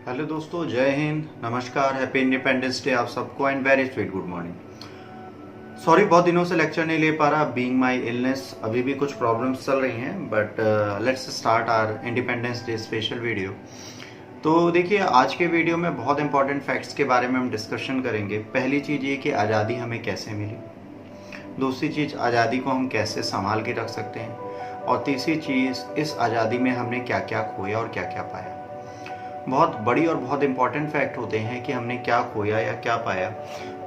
Hello दोस्तों, जय हिंद, नमस्कार, हैप्पी इंडिपेंडेंस डे आप सबको and very sweet good morning. Sorry बहुत दिनों से लेक्चर नहीं ले पा रहा, बीइंग माय इलनेस अभी भी कुछ प्रॉब्लम्स चल रही हैं, but let's start our independence day special video. तो देखिए, आज के वीडियो में बहुत इंपॉर्टेंट फैक्ट्स के बारे में हम डिस्कशन करेंगे। पहली चीज़ ये कि आज़ादी हमें कैसे मिली, दूसरी चीज़ आज़ादी को हम कैसे संभाल के रख सकते हैं, और तीसरी चीज़ इस आज़ादी में हमने क्या क्या खोया और क्या क्या पाया। बहुत बड़ी और बहुत इंपॉर्टेंट फैक्ट होते हैं कि हमने क्या खोया या क्या पाया,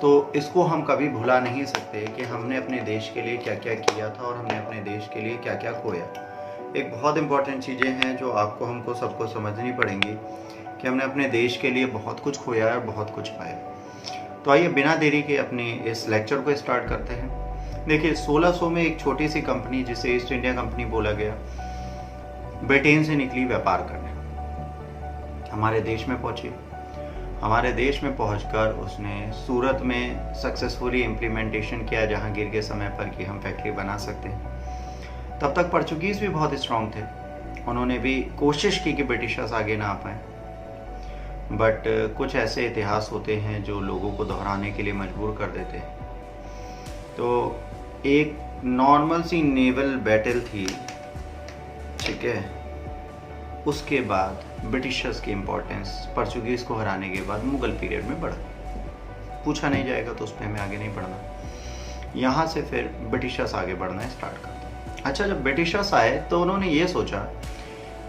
तो इसको हम कभी भुला नहीं सकते कि हमने अपने देश के लिए क्या क्या किया था और हमने अपने देश के लिए क्या क्या खोया। एक बहुत इंपॉर्टेंट चीज़ें हैं जो आपको हमको सबको समझनी पड़ेंगी कि हमने अपने देश के लिए बहुत कुछ खोया और बहुत कुछ पाया। तो आइए बिना देरी के अपने इस लेक्चर को स्टार्ट करते हैं। देखिए, 1600 में एक छोटी सी कंपनी जिसे ईस्ट इंडिया कंपनी बोला गया, ब्रिटेन से निकली व्यापार करने, हमारे देश में पहुंची। हमारे देश में पहुंचकर उसने सूरत में सक्सेसफुली इम्प्लीमेंटेशन किया जहांगीर के समय पर कि हम फैक्ट्री बना सकते हैं। तब तक पोर्चुगीज़ भी बहुत स्ट्रांग थे, उन्होंने भी कोशिश की कि ब्रिटिशर्स आगे ना आ पाए, बट कुछ ऐसे इतिहास होते हैं जो लोगों को दोहराने के लिए मजबूर कर देते हैं। तो एक नॉर्मल सी नेवल बैटल थी, ठीक है, उसके बाद ब्रिटिशर्स की इम्पोर्टेंस पोर्चुगीज़ को हराने के बाद मुगल पीरियड में बढ़ा। पूछा नहीं जाएगा तो उस पर हमें आगे नहीं बढ़ना। यहाँ से फिर ब्रिटिशर्स आगे बढ़ना स्टार्ट करते। अच्छा, जब ब्रिटिशर्स आए तो उन्होंने ये सोचा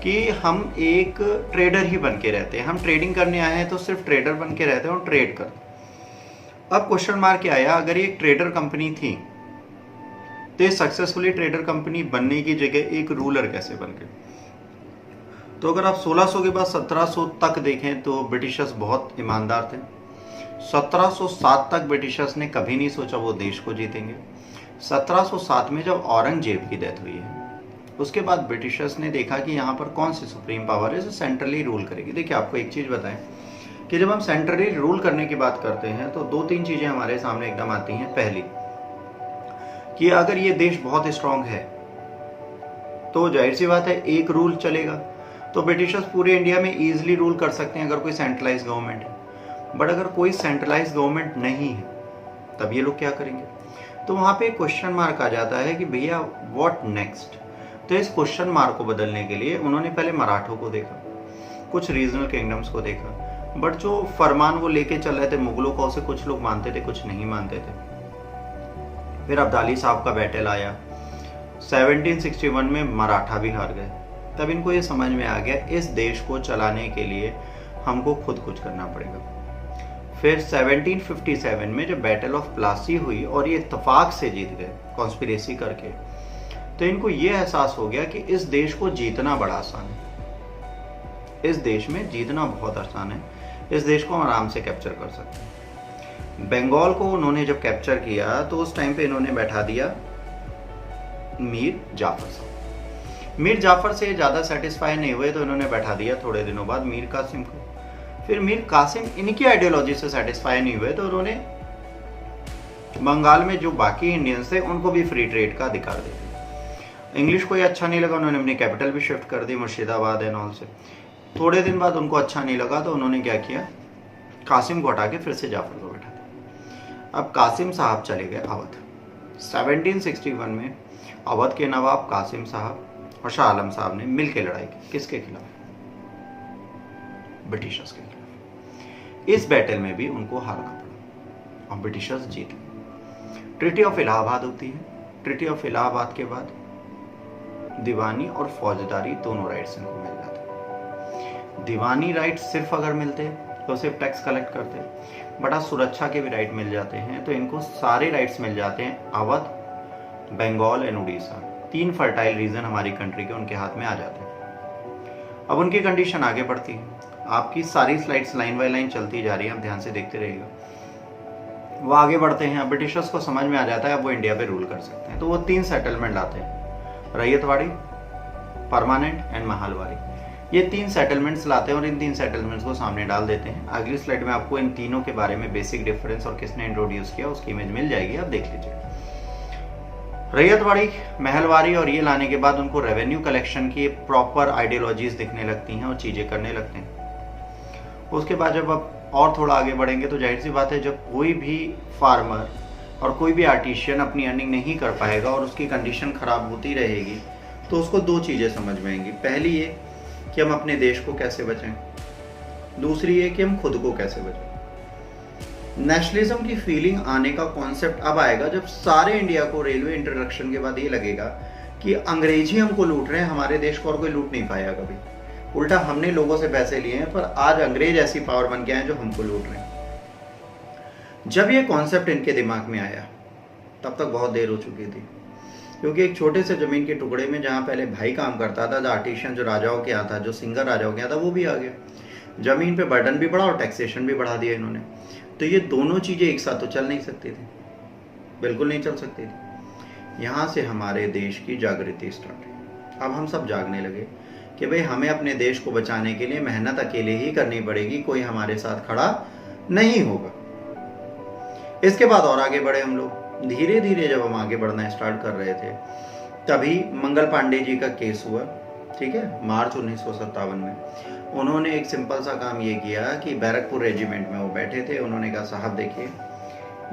कि हम एक ट्रेडर ही बन के रहते हैं, हम ट्रेडिंग करने आए हैं तो सिर्फ ट्रेडर बन के रहते हैं और ट्रेड करते। अब क्वेश्चन मार्क क्या आया, अगर ये एक ट्रेडर कंपनी थी तो ये सक्सेसफुली ट्रेडर कंपनी बनने की जगह एक रूलर कैसे बन गई। तो अगर आप 1600 के बाद 1700 तक देखें तो ब्रिटिशर्स बहुत ईमानदार थे। 1707 तक ब्रिटिशर्स ने कभी नहीं सोचा वो देश को जीतेंगे। 1707 में जब औरंगजेब की डेथ हुई है, उसके बाद ब्रिटिशर्स ने देखा कि यहाँ पर कौन सी सुप्रीम पावर है जो सेंट्रली रूल करेगी। देखिए, आपको एक चीज़ बताएं कि जब हम सेंट्रली रूल करने की बात करते हैं तो दो तीन चीज़ें हमारे सामने एकदम आती हैं। पहली कि अगर ये देश बहुत स्ट्रांग है तो जाहिर सी बात है एक रूल चलेगा, तो ब्रिटिशर्स पूरे इंडिया में इजीली रूल कर सकते हैं अगर कोई सेंट्रलाइज गवर्नमेंट है। बट अगर कोई सेंट्रलाइज गवर्नमेंट नहीं है तब ये लोग क्या करेंगे। तो वहाँ पे क्वेश्चन मार्क आ जाता है कि भैया व्हाट नेक्स्ट। तो इस क्वेश्चन मार्क को बदलने के लिए उन्होंने पहले मराठों को देखा, कुछ रीजनल किंगडम्स को देखा, बट जो फरमान वो लेके चल रहे थे मुगलों का, उसे कुछ लोग मानते थे, कुछ नहीं मानते थे। फिर अब्दाली साहब का बैटल आया, 1761 में मराठा भी हार गए। तब इनको ये समझ में आ गया इस देश को चलाने के लिए हमको खुद कुछ करना पड़ेगा। फिर 1757 में जब बैटल ऑफ प्लासी हुई और ये इत्तेफाक से जीत गए कॉन्स्पिरेसी करके, तो इनको ये एहसास हो गया कि इस देश को जीतना बड़ा आसान है, इस देश में जीतना बहुत आसान है, इस देश को हम आराम से कैप्चर कर सकते हैं। बंगाल को उन्होंने जब कैप्चर किया तो उस टाइम पे इन्होंने बैठा दिया मीर जाफर साहब। मीर जाफर से ज़्यादा सेटिस्फाई नहीं हुए तो इन्होंने बैठा दिया थोड़े दिनों बाद मीर कासिम को। फिर मीर कासिम इनकी आइडियोलॉजी से सेटिस्फाई नहीं हुए तो उन्होंने बंगाल में जो बाकी इंडियंस थे उनको भी फ्री ट्रेड का अधिकार दे दिया। इंग्लिश को ये अच्छा नहीं लगा, उन्होंने अपनी कैपिटल भी शिफ्ट कर दी मुर्शिदाबाद एंड ऑल से। थोड़े दिन बाद उनको अच्छा नहीं लगा तो उन्होंने क्या किया, कासिम को हटा के फिर से जाफर को बैठा दिया। अब कासिम साहब चले गए अवध। 1761 में अवध के नवाब कासिम साहब और शाह आलम साहब ने मिलकर लड़ाई की। किसके खिलाफ? ब्रिटिशर्स के खिलाफ। इस बैटल में भी उनको हारना पड़ा और ब्रिटिशर्स जीत गए। ट्रीटी ऑफ इलाहाबाद होती है। ट्रीटी ऑफ इलाहाबाद के बाद दीवानी और फौजदारी दोनों राइट्स इनको मिल जाते। दीवानी राइट सिर्फ अगर मिलते तो सिर्फ टैक्स कलेक्ट करते, बट आज सुरक्षा के भी राइट मिल जाते हैं, तो इनको सारे राइट्स मिल जाते हैं। Awadh, Bengal and Orissa, 3 fertile region हमारी कंट्री के उनके हाथ में आ जाते हैं। अब उनकी कंडीशन आगे बढ़ती है। आपकी सारी स्लाइड्स लाइन बाय लाइन चलती जा रही है, आप ध्यान से देखते रहिएगा। वो आगे बढ़ते हैं। अब ब्रिटिशर्स को समझ में आ जाता है अब वो इंडिया पे रूल कर सकते हैं, तो वो 3 सेटलमेंट लाते हैं, रैयतवाड़ी, परमानेंट एंड महालवाड़ी। ये 3 सेटलमेंट्स लाते हैं और इन 3 सेटलमेंट्स को सामने डाल देते हैं। अगली स्लाइड में आपको इन तीनों के बारे में बेसिक डिफरेंस और किसने इंट्रोड्यूस किया उसकी इमेज मिल जाएगी, आप देख लीजिए। रैयतवाड़ी, महलवारी और ये लाने के बाद उनको रेवेन्यू कलेक्शन की प्रॉपर आइडियोलॉजीज दिखने लगती हैं और चीज़ें करने लगते हैं। उसके बाद जब आप और थोड़ा आगे बढ़ेंगे तो जाहिर सी बात है, जब कोई भी फार्मर और कोई भी आर्टिशियन अपनी अर्निंग नहीं कर पाएगा और उसकी कंडीशन ख़राब होती रहेगी, तो उसको दो चीज़ें समझ में आएंगी। पहली ये कि हम अपने देश को कैसे बचाएं, दूसरी ये कि हम खुद को कैसे बचाएं। नेशनलिज्म की फीलिंग आने का कॉन्सेप्ट अब आएगा जब सारे इंडिया को रेलवे इंट्रोडक्शन के बाद ये लगेगा कि अंग्रेज ही हमको लूट रहे हैं, हमारे देश को और कोई लूट नहीं पाया कभी। उल्टा हमने लोगों से पैसे लिए हैं, पर आज अंग्रेज ऐसी पावर बन के आए जो हमको लूट रहे हैं। जब ये कॉन्सेप्ट इनके दिमाग में आया तब तक बहुत देर हो चुकी थी, क्योंकि एक छोटे से जमीन के टुकड़े में जहाँ पहले भाई काम करता था, जो आर्टिशियन जो राजाओं के यहाँ था, जो सिंगर राजाओं के यहाँ था, वो भी आ गया। जमीन पे बर्डन भी बढ़ा और टैक्सेशन भी बढ़ा दिया इन्होंने। तो ये दोनों चीज़ें एक साथ तो चल नहीं सकती थी, बिल्कुल नहीं चल सकती थी। यहाँ से हमारे देश की जागृति स्टार्ट हुई। अब हम सब जागने लगे कि भाई हमें अपने देश को बचाने के लिए मेहनत अकेले ही करनी पड़ेगी, कोई हमारे साथ खड़ा नहीं होगा। इसके बाद और आगे बढ़े हम लोग। धीरे धीरे जब हम आगे बढ़ना स्टार्ट कर रहे थे तभी मंगल पांडे जी का केस हुआ, ठीक है, मार्च 1957 में। उन्होंने एक सिंपल सा काम ये किया कि बैरकपुर रेजिमेंट में वो बैठे थे। उन्होंने कहा साहब देखिए,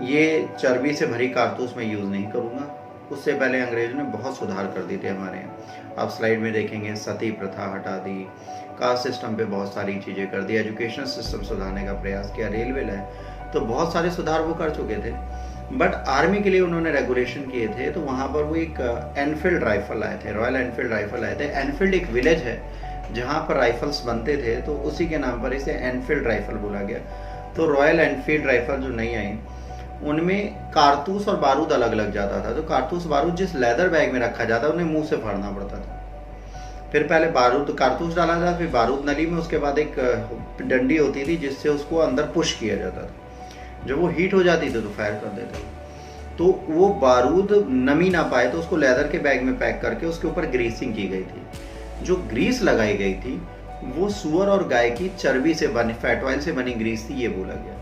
ये चर्बी से भरी कारतूस मैं यूज़ नहीं करूँगा। उससे पहले अंग्रेजों ने बहुत सुधार कर दिए थे हमारे यहाँ। आप स्लाइड में देखेंगे, सती प्रथा हटा दी, कास्ट सिस्टम पे बहुत सारी चीज़ें कर दी, एजुकेशन सिस्टम सुधारने का प्रयास किया, रेलवे लाए, तो बहुत सारे सुधार वो कर चुके थे। बट आर्मी के लिए उन्होंने रेगुलेशन किए थे, तो वहाँ पर वो एक एनफील्ड राइफल आए थे, रॉयल एनफील्ड राइफल आए थे। एनफील्ड एक विलेज है जहाँ पर राइफल्स बनते थे, तो उसी के नाम पर इसे एनफील्ड राइफल बोला गया। तो रॉयल एनफील्ड राइफल जो नई आई, उनमें कारतूस और बारूद अलग अलग जाता था। तो कारतूस बारूद जिस लेदर बैग में रखा जाता उन्हें मुंह से फाड़ना पड़ता था। फिर पहले बारूद कारतूस डाला जाता, फिर बारूद नली में, उसके बाद एक डंडी होती थी जिससे उसको अंदर पुश किया जाता था। जब वो हीट हो जाती थी तो फायर कर देते थे। तो वो बारूद नमी ना पाए तो उसको लेदर के बैग में पैक करके उसके ऊपर ग्रीसिंग की गई थी। जो ग्रीस लगाई गई थी वो सूअर और गाय की चर्बी से बनी, फैट ऑयल से बनी ग्रीस थी, ये बोला गया।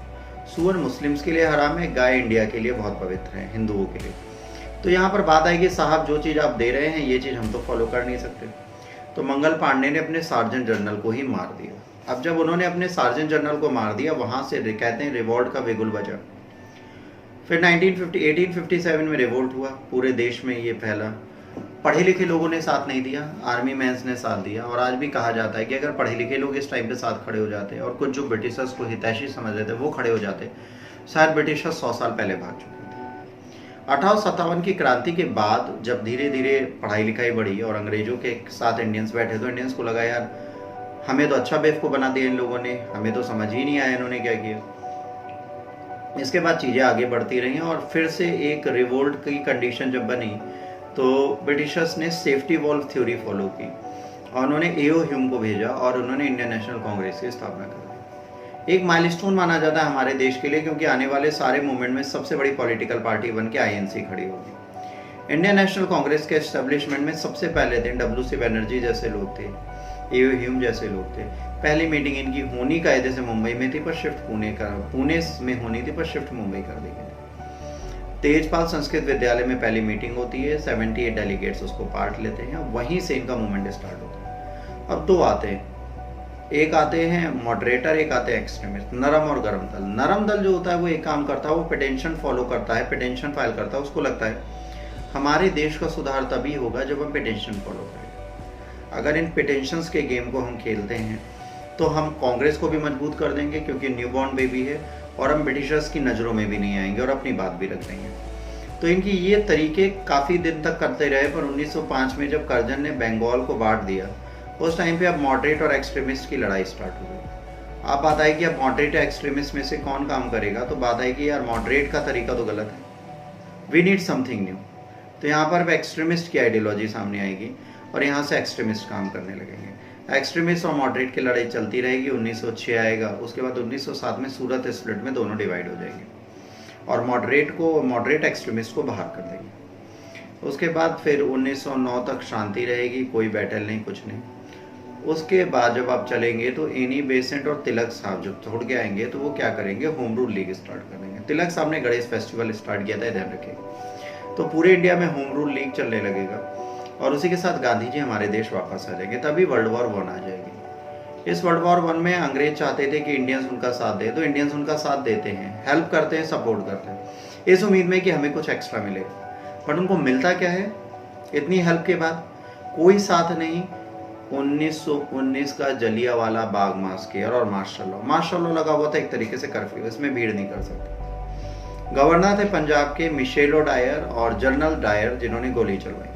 सूअर मुस्लिम्स के लिए हराम है, गाय इंडिया के लिए बहुत पवित्र है, हिंदुओं के लिए। तो यहाँ पर बात आएगी, साहब जो चीज़ आप दे रहे हैं ये चीज़ हम तो फॉलो कर नहीं सकते। तो मंगल पांडे ने अपने सार्जेंट जनरल को ही मार दिया। अब जब उन्होंने अपने सार्जेंट जनरल को मार दिया, वहाँ से कहते हैं रिवॉल्ट का बिगुल बजा। फिर 1857 में रिवोल्ट हुआ, पूरे देश में ये फैला। पढ़े लिखे लोगों ने साथ नहीं दिया, आर्मी मैंस ने साथ दिया। और आज भी कहा जाता है कि अगर पढ़े लिखे लोग इस टाइम पे साथ खड़े हो जाते और कुछ जो ब्रिटिशर्स को हितैषी समझ रहे थे वो खड़े हो जाते, शायद ब्रिटिशर्स 100 साल पहले भाग चुके थे। 1857 की क्रांति के बाद जब धीरे धीरे पढ़ाई लिखाई बढ़ी और अंग्रेजों के साथ इंडियंस बैठे, तो इंडियंस को लगा यार हमें तो अच्छा बेवकूफ़ बना दिया इन लोगों ने, हमें तो समझ ही नहीं आया इन्होंने क्या किया। इसके बाद चीज़ें आगे बढ़ती रही और फिर से एक रिवोल्ट की कंडीशन जब बनी तो ब्रिटिशर्स ने सेफ्टी वॉल्व थ्योरी फॉलो की और उन्होंने एओ ह्यूम को भेजा और उन्होंने इंडियन नेशनल कांग्रेस की स्थापना कर दी। एक माइलस्टोन माना जाता है हमारे देश के लिए, क्योंकि आने वाले सारे मूवमेंट में सबसे बड़ी पॉलिटिकल पार्टी बन के आईएनसी खड़ी होगी। इंडियन नेशनल कांग्रेस के एस्टेब्लिशमेंट में सबसे पहले दिन WC बनर्जी जैसे लोग थे, एओ ह्यूम जैसे लोग थे। पहली मीटिंग इनकी होनी कायदे से मुंबई में थी, पर शिफ्ट पुणे में होनी थी, पर शिफ्ट मुंबई कर दी गई। तेजपाल संस्कृत विद्यालय में पहली मीटिंग होती है, 78 डेलीगेट्स उसको पार्ट लेते हैं, वहीं से इनका मूवमेंट स्टार्ट होता है। अब दो आते हैं, एक आते हैं मॉडरेटर, एक आते हैं एक्सट्रीमिस्ट, नरम और गर्म दल। नरम दल जो होता है वो एक काम करता है, वो पिटिशन फॉलो करता है, पिटिशन फाइल करता है। उसको लगता है हमारे देश का सुधार तभी होगा जब हम पिटिशन फॉलो करें। अगर इन पिटिशंस के गेम को हम खेलते हैं तो हम कांग्रेस को भी मजबूत कर देंगे, क्योंकि न्यूबॉर्न बेबी है, और हम ब्रिटिशर्स की नज़रों में भी नहीं आएंगे और अपनी बात भी रख देंगे। तो इनकी ये तरीके काफ़ी दिन तक करते रहे, पर 1905 में जब कर्जन ने बंगाल को बांट दिया, उस टाइम पे अब मॉडरेट और एक्सट्रीमिस्ट की लड़ाई स्टार्ट हो गई। अब बात आएगी अब मॉडरेट एक्सट्रीमिस्ट में से कौन काम करेगा, तो बात आएगी यार मॉडरेट का तरीका तो गलत है, वी नीड समथिंग न्यू। तो यहाँ पर अब एक्सट्रीमिस्ट की आइडियोलॉजी सामने आएगी और यहाँ से एक्सट्रीमिस्ट काम करने लगेंगे। एक्सट्रीमिस्ट और मॉडरेट की लड़ाई चलती रहेगी। 1906 आएगा, उसके बाद 1907 में सूरत स्प्लिट में दोनों डिवाइड हो जाएंगे और मॉडरेट एक्सट्रीमिस्ट को बाहर कर देंगे। उसके बाद फिर 1909 तक शांति रहेगी, कोई बैटल नहीं, कुछ नहीं। उसके बाद जब आप चलेंगे तो एनी बेसेंट और तिलक साहब जब छोड़ के आएंगे तो वो क्या करेंगे, होम रूल लीग स्टार्ट कर देंगे। तिलक साहब ने गणेश फेस्टिवल स्टार्ट किया था, ध्यान रखिएगा। तो पूरे इंडिया में होम रूल लीग चलने लगेगा और उसी के साथ गांधी जी हमारे देश वापस आ जाएंगे, तभी वर्ल्ड वॉर 1 आ जाएगी। इस वर्ल्ड वॉर 1 में अंग्रेज चाहते थे कि इंडियंस उनका साथ दे, तो इंडियंस उनका साथ देते हैं, हेल्प करते हैं, सपोर्ट करते हैं, इस उम्मीद में कि हमें कुछ एक्स्ट्रा मिलेगा। बट उनको मिलता क्या है? इतनी हेल्प के बाद कोई साथ नहीं। 1919 का जलियांवाला बाग मास्केयर और मार्शल लॉ लगा हुआ था, एक तरीके से कर्फ्यू, इसमें भीड़ नहीं कर सकते। गवर्नर थे पंजाब के मिशेल डायर और जनरल डायर, जिन्होंने गोली चलवाई।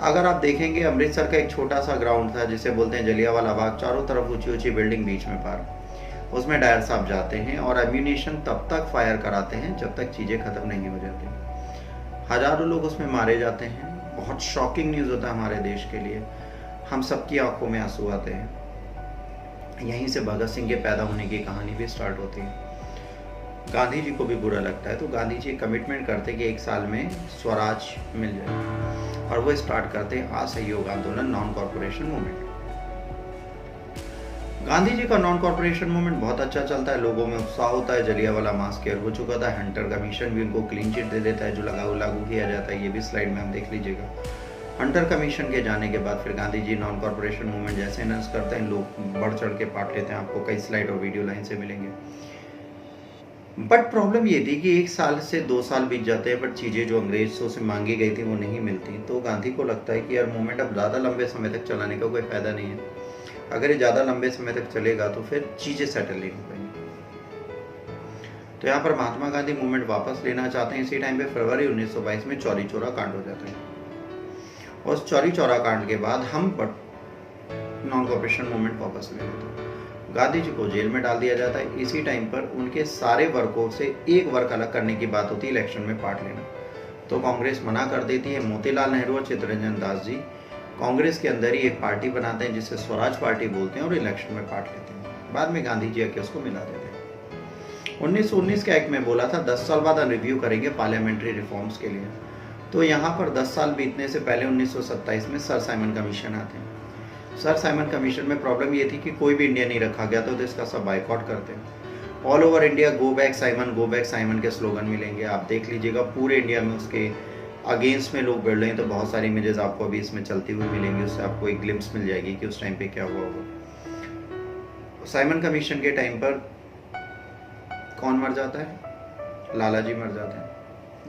अगर आप देखेंगे, अमृतसर का एक छोटा सा ग्राउंड था जिसे बोलते हैं जलियांवाला बाग, चारों तरफ ऊंची ऊंची बिल्डिंग, बीच में पार्क, उसमें डायर साहब जाते हैं और एम्यूनिशन तब तक फायर कराते हैं जब तक चीजें खत्म नहीं हो जाती। हजारों लोग उसमें मारे जाते हैं। बहुत शॉकिंग न्यूज होता है हमारे देश के लिए। हम सबकी आंखों में आंसू आते हैं। यहीं से भगत सिंह के पैदा होने की कहानी भी स्टार्ट होती है। गांधी जी को भी बुरा लगता है, तो गांधी जी कमिटमेंट करते कि 1 साल में स्वराज मिल जाए, और वो स्टार्ट करते हैं असहयोग आंदोलन, non corporation movement. Gandhi ji का नॉन कॉर्पोरेशन मूवमेंट बहुत अच्छा चलता है, लोगों में उत्साह होता है। जलियांवाला मास्केयर हो चुका था, हंटर कमीशन भी उनको क्लीन चिट दे देता है, जो लागू किया जाता है। ये भी स्लाइड में हम देख लीजिएगा। हंटर कमीशन के जाने के बाद फिर Gandhi ji non corporation movement जैसे अनाउंस करते हैं, लोग बढ़ चढ़ के पार्ट लेते हैं। आपको कई स्लाइड और वीडियो लाइन से मिलेंगे। बट प्रॉब्लम ये थी कि 1 साल से 2 साल बीत जाते हैं, बट चीज़ें जो अंग्रेजों से मांगी गई थी वो नहीं मिलती। तो गांधी को लगता है कि यार मूवमेंट अब ज़्यादा लंबे समय तक चलाने का कोई फ़ायदा नहीं है। अगर ये ज़्यादा लंबे समय तक चलेगा तो फिर चीज़ें सेटल नहीं हो पाएंगी। तो यहाँ पर महात्मा गांधी मूवमेंट वापस लेना चाहते हैं। इसी टाइम पे फरवरी 1922 में चौरी चौरा कांड हो जाता है। और उस चौरी चौरा कांड के बाद हम नॉन कॉर्पोरेशन मूवमेंट वापस ले लेते हैं। गांधी जी को जेल में डाल दिया जाता है। इसी टाइम पर उनके सारे वर्कों से एक वर्क अलग करने की बात होती है, इलेक्शन में पार्ट लेना। तो कांग्रेस मना कर देती है। मोतीलाल नेहरू और चित्तरंजन दास जी कांग्रेस के अंदर ही एक पार्टी बनाते हैं जिसे स्वराज पार्टी बोलते हैं, और इलेक्शन में पार्ट लेते हैं। बाद में गांधी जी आके उसको मिला देते हैं। 1919 के एक्ट में बोला था 10 साल बाद रिव्यू करेंगे पार्लियामेंट्री रिफॉर्म्स के लिए। तो यहाँ पर 10 साल बीतने से पहले 1927 में सर साइमन कमीशन आते हैं। सर साइमन कमीशन में प्रॉब्लम ये थी कि कोई भी इंडिया नहीं रखा गया, तो इसका सब बाइकआउट करते हैं। All over India go back Simon के स्लोगन मिलेंगे। आप देख लीजिएगा, पूरे इंडिया में उसके अगेंस्ट में लोग बढ़ रहे हैं। तो बहुत सारी इमेजेस आपको अभी इसमें चलती हुई मिलेंगी, उससे आपको एक ग्लिम्स मिल जाएगी कि उस टाइम पे क्या हुआ होगा। साइमन कमीशन के टाइम पर कौन मर जाता है? लाला जी मर जाते हैं।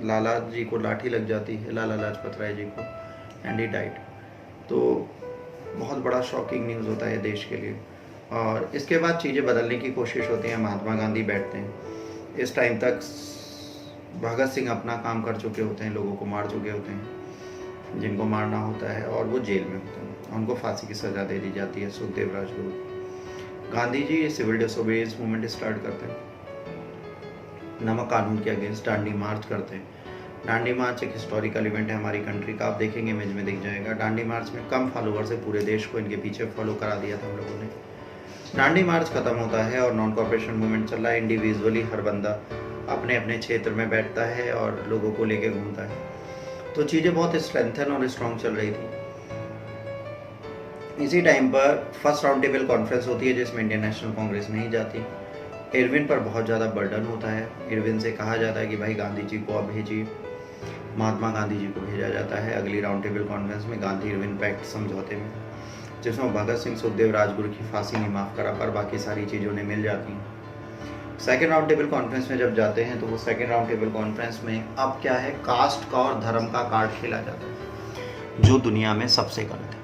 लाला जी को लाठी लग जाती है, लाला लाजपत राय जी को, एंड ही डाइड। तो बहुत बड़ा शॉकिंग न्यूज़ होता है देश के लिए। और इसके बाद चीज़ें बदलने की कोशिश होती है। महात्मा गांधी बैठते हैं। इस टाइम तक भगत सिंह अपना काम कर चुके होते हैं, लोगों को मार चुके होते हैं जिनको मारना होता है, और वो जेल में होते हैं। उनको फांसी की सज़ा दे दी जाती है। Sukhdev Rajguru. Gandhi ji civil disobedience movement start करते हैं। नमक कानून के अगेंस्ट डांडी मार्च करते हैं। डांडी मार्च एक हिस्टोरिकल इवेंट है हमारी कंट्री का। आप देखेंगे इमेज में दिख जाएगा। डांडी मार्च में कम फॉलोअर से पूरे देश को इनके पीछे फॉलो करा दिया था हम लोगों ने। डांडी मार्च खत्म होता है और नॉन कॉर्पोरेशन मूवमेंट चल रहा है। इंडिविजुअली हर बंदा अपने अपने क्षेत्र में बैठता है और लोगों को लेके घूमता है। तो चीज़ें बहुत स्ट्रेंथन और स्ट्रॉन्ग चल रही थी। इसी टाइम पर फर्स्ट राउंड टेबल कॉन्फ्रेंस होती है जिसमें इंडियन नेशनल कांग्रेस नहीं जाती। इरविन पर बहुत ज़्यादा बर्डन होता है। इरविन से कहा जाता है कि भाई गांधी जी को आप भेजिए। महात्मा गांधी जी को भेजा जाता है अगली राउंड टेबल कॉन्फ्रेंस में, गांधी इरविन पैक्ट समझौते में, जिसमें भगत सिंह सुखदेव राजगुरु की फांसी नहीं माफ़ करा, पर बाकी सारी चीज़ें उन्हें मिल जाती हैं। सेकेंड राउंड टेबल कॉन्फ्रेंस में जब जाते हैं तो वो सेकेंड राउंड टेबल कॉन्फ्रेंस में अब क्या है, कास्ट का और धर्म का कार्ड खेला जाता है, जो दुनिया में सबसे गलत है।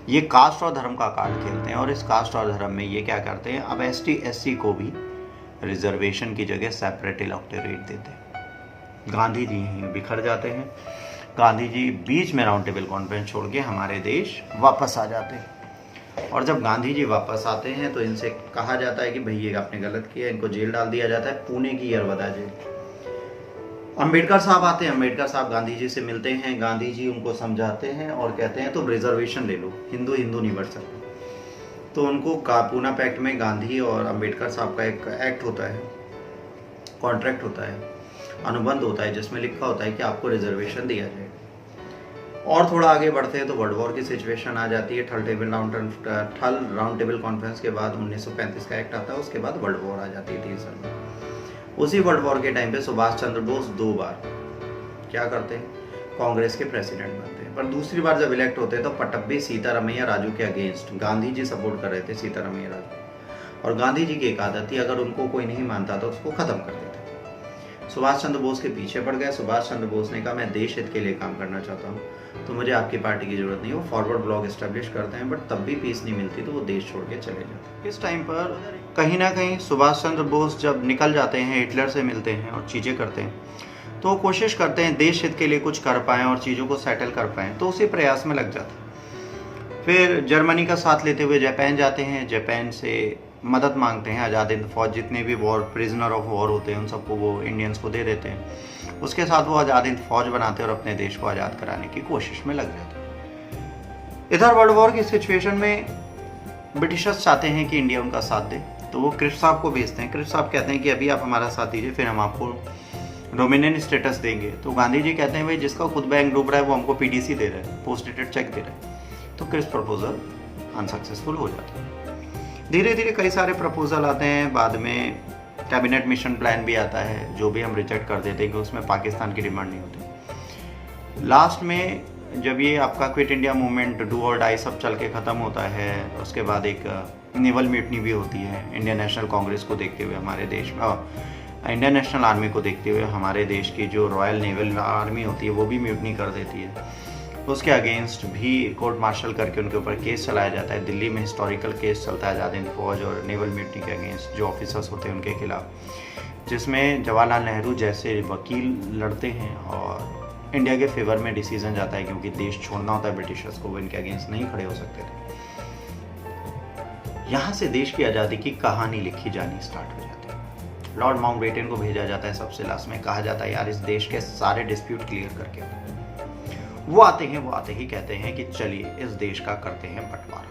ये कास्ट और धर्म का कार्ड खेलते हैं, और इस कास्ट और धर्म में ये क्या करते हैं, अब ST SC को भी रिजर्वेशन की जगह सेपरेट इलेक्टोरेट देते हैं। गांधी जी यहीं बिखर जाते हैं। गांधी जी बीच में राउंड टेबल कॉन्फ्रेंस छोड़ के हमारे देश वापस आ जाते हैं। और जब गांधी जी वापस आते हैं तो इनसे कहा जाता है कि भाई ये आपने गलत किया। इनको जेल डाल दिया जाता है, पुणे की यरवदा जेल। अंबेडकर साहब आते हैं। अंबेडकर साहब गांधी जी से मिलते हैं। गांधी जी उनको समझाते हैं और कहते हैं तुम रिजर्वेशन ले लो, हिंदू हिंदू नहीं बढ़ सकते। तो उनको पूना पैक्ट में गांधी और अंबेडकर साहब का एक एक्ट होता है, कॉन्ट्रैक्ट होता है, अनुबंध होता है, जिसमें लिखा होता है कि आपको रिजर्वेशन दिया जाएगा। और थोड़ा आगे बढ़ते हैं तो वर्ल्ड वॉर की सिचुएशन आ जाती है। थर्ड राउंड टेबल कॉन्फ्रेंस के बाद 1935 का एक्ट आता है। उसके बाद वर्ल्ड वॉर आ जाती है 3 साल में। उसी वर्ल्ड वॉर के टाइम पे सुभाष चंद्र बोस 2 बार क्या करते हैं, कांग्रेस के प्रेसिडेंट बनते हैं। पर दूसरी बार जब इलेक्ट होते तो पटब्बी सीतारमैया राजू के अगेंस्ट गांधी जी सपोर्ट कर रहे थे सीतारमैया राजू, और गांधी जी की एक आदत थी, अगर उनको कोई नहीं मानता तो उसको खत्म कर देते। सुभाष चंद्र बोस के पीछे पड़ गए। सुभाष चंद्र बोस ने कहा मैं देश हित के लिए काम करना चाहता हूँ, तो मुझे आपकी पार्टी की जरूरत नहीं। वो फॉरवर्ड ब्लॉक एस्टेब्लिश करते हैं, बट तब भी पीस नहीं मिलती तो वो देश छोड़ के चले जाते। इस टाइम पर कहीं ना कहीं सुभाष चंद्र बोस जब निकल जाते हैं, हिटलर से मिलते हैं और चीज़ें करते हैं, तो वो कोशिश करते हैं देश हित के लिए कुछ कर पाएँ और चीज़ों को सेटल कर पाएँ, तो उसी प्रयास में लग जाते हैं। फिर जर्मनी का साथ लेते हुए जापान जाते हैं, जापान से मदद मांगते हैं। आज़ाद हिंद फौज जितने भी वॉर प्रिजनर ऑफ वॉर होते हैं उन सबको वो इंडियंस को दे देते हैं। उसके साथ वो आज़ाद हिंद फौज बनाते हैं और अपने देश को आज़ाद कराने की कोशिश में लग जाते हैं। इधर वर्ल्ड वॉर की सिचुएशन में ब्रिटिशर्स चाहते हैं कि इंडिया उनका साथ दे, तो वो क्रिप्स साहब को भेजते हैं। क्रिप्स साहब कहते हैं कि अभी आप हमारा साथ दीजिए, फिर हम आपको डोमिनियन स्टेटस देंगे। तो गांधी जी कहते हैं भाई जिसका खुद बैंक डूब रहा है वो हमको पीडीसी दे रहा है, पोस्ट डेटेड चेक दे रहा है। तो क्रिप्स प्रपोजल अनसक्सेसफुल हो जाता है। धीरे धीरे कई सारे प्रपोजल आते हैं, बाद में कैबिनेट मिशन प्लान भी आता है, जो भी हम रिजेक्ट कर देते हैं कि उसमें पाकिस्तान की डिमांड नहीं होती। लास्ट में जब ये आपका क्विट इंडिया मूवमेंट डू और डाई सब चल के ख़त्म होता है, उसके बाद एक नेवल म्यूटनी भी होती है। इंडियन नेशनल कांग्रेस को देखते हुए हमारे देश में, इंडियन नेशनल आर्मी को देखते हुए हमारे देश की जो रॉयल नेवल आर्मी होती है वो भी म्यूटनी कर देती है। उसके अगेंस्ट भी कोर्ट मार्शल करके उनके ऊपर केस चलाया जाता है। दिल्ली में हिस्टोरिकल केस चलता है आज़ाद हिंद फौज और नेवल म्यूटनी के अगेंस्ट जो ऑफिसर्स होते हैं उनके खिलाफ, जिसमें जवाहरलाल नेहरू जैसे वकील लड़ते हैं और इंडिया के फेवर में डिसीजन जाता है, क्योंकि देश छोड़ना होता है ब्रिटिशर्स को, वो इनके अगेंस्ट नहीं खड़े हो सकते थे। यहाँ से देश की आज़ादी की कहानी लिखी जानी स्टार्ट हो जाती है। लॉर्ड माउंटबेटन को भेजा जाता है सबसे लास्ट में, कहा जाता है यार इस देश के सारे डिस्प्यूट क्लियर करके। वो आते ही कहते हैं कि चलिए इस देश का करते हैं बंटवारा।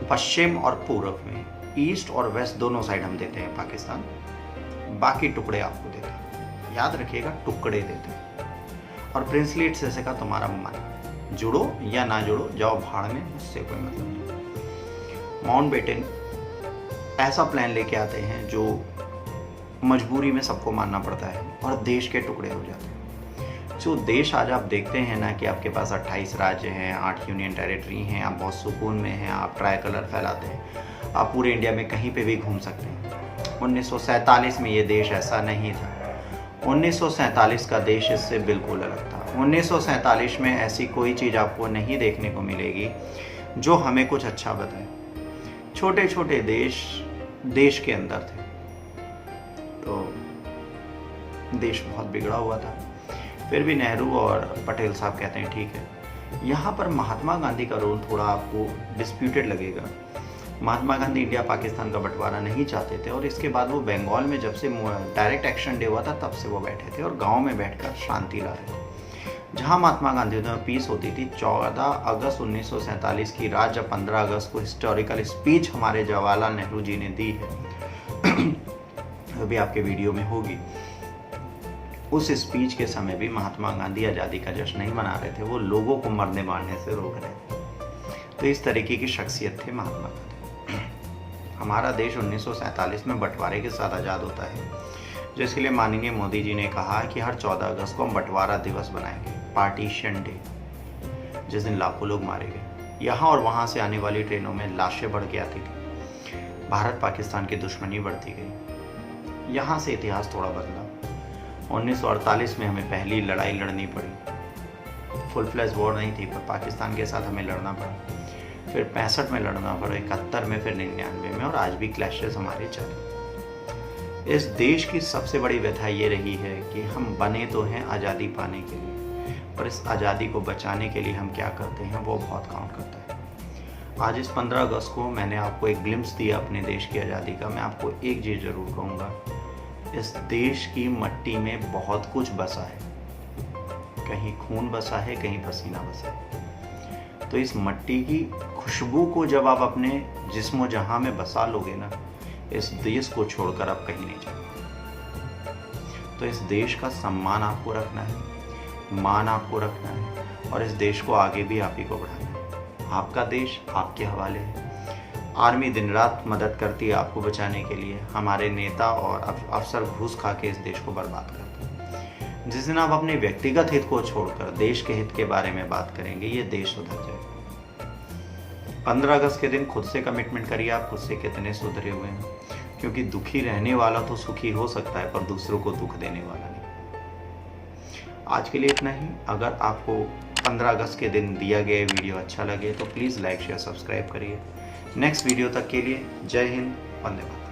पश्चिम और पूर्व में, ईस्ट और वेस्ट दोनों साइड हम देते हैं पाकिस्तान, बाकी टुकड़े आपको देते हैं। याद रखिएगा टुकड़े देते हैं। और प्रिंसली हिस्से का तुम्हारा मन, जुड़ो या ना जुड़ो, जाओ भाड़ में, उससे कोई मतलब नहीं। माउंटबेटन ऐसा प्लान लेके आते हैं जो मजबूरी में सबको मानना पड़ता है और देश के टुकड़े हो जाते हैं। जो देश आज आप देखते हैं ना कि आपके पास 28 राज्य हैं, 8 यूनियन टेरिटरी हैं, आप बहुत सुकून में हैं, आप ट्राई कलर फैलाते हैं, आप पूरे इंडिया में कहीं पे भी घूम सकते हैं। 1947 में ये देश ऐसा नहीं था। 1947 का देश इससे बिल्कुल अलग था। 1947 में ऐसी कोई चीज़ आपको नहीं देखने को मिलेगी जो हमें कुछ अच्छा बताए। छोटे छोटे देश के अंदर थे, तो देश बहुत बिगड़ा हुआ था। फिर भी नेहरू और पटेल साहब कहते हैं ठीक है। यहाँ पर महात्मा गांधी का रोल थोड़ा आपको डिस्प्यूटेड लगेगा। महात्मा गांधी इंडिया पाकिस्तान का बंटवारा नहीं चाहते थे, और इसके बाद वो बंगाल में जब से डायरेक्ट एक्शन डे हुआ था तब से वो बैठे थे और गांव में बैठकर शांति ला रहे थे। जहां महात्मा गांधी में पीस होती थी, 14 अगस्त 1947 की रात जब 15 अगस्त को हिस्टोरिकल स्पीच हमारे जवाहरलाल नेहरू जी ने दी है, वो भी आपके वीडियो में होगी। उस स्पीच के समय भी महात्मा गांधी आज़ादी का जश्न नहीं मना रहे थे, वो लोगों को मरने मारने से रोक रहे थे। तो इस तरीके की शख्सियत थे महात्मा गांधी। हमारा देश 1947 में बंटवारे के साथ आज़ाद होता है, जिसके लिए माननीय मोदी जी ने कहा कि हर 14 अगस्त को हम बंटवारा दिवस बनाएंगे, पार्टीशन डे, जिस दिन लाखों लोग मारे गए। यहाँ और वहाँ से आने वाली ट्रेनों में लाशें बढ़ के आती थी, भारत पाकिस्तान की दुश्मनी बढ़ती गई। यहाँ से इतिहास थोड़ा बदला। 1948 में हमें पहली लड़ाई लड़नी पड़ी, फुल फ्लैश वॉर नहीं थी पर पाकिस्तान के साथ हमें लड़ना पड़ा। फिर 65 में लड़ना पड़ा, 71 में, फिर 99 में, और आज भी क्लैशेस हमारे चले। इस देश की सबसे बड़ी व्यथा ये रही है कि हम बने तो हैं आज़ादी पाने के लिए, पर इस आज़ादी को बचाने के लिए हम क्या करते हैं वो बहुत काउंट करता है। आज इस 15 अगस्त को मैंने आपको एक ग्लिम्स दिया अपने देश की आज़ादी का। मैं आपको एक चीज़ ज़रूर कहूँगा, इस देश की मट्टी में बहुत कुछ बसा है, कहीं खून बसा है, कहीं पसीना बसा है। तो इस मट्टी की खुशबू को जब आप अपने जिस्मो जहां में बसा लोगे ना, इस देश को छोड़कर आप कहीं नहीं जाओगे। तो इस देश का सम्मान आपको रखना है, मान आपको रखना है, और इस देश को आगे भी आप ही को बढ़ाना है। आपका देश आपके हवाले है। आर्मी दिन रात मदद करती है आपको बचाने के लिए। हमारे नेता और अफसर घूस खा के इस देश को बर्बाद करते हैं। जिस दिन आप अपने व्यक्तिगत हित को छोड़कर देश के हित के बारे में बात करेंगे, ये देश सुधर जाएगा। 15 अगस्त के दिन खुद से कमिटमेंट करिए आप खुद से कितने सुधरे हुए हैं, क्योंकि दुखी रहने वाला तो सुखी हो सकता है पर दूसरों को दुख देने वाला नहीं। आज के लिए इतना ही। अगर आपको 15 अगस्त के दिन दिया गया वीडियो अच्छा लगे तो प्लीज़ लाइक शेयर सब्सक्राइब करिए। नेक्स्ट वीडियो तक के लिए जय हिंद, वंदे मातरम।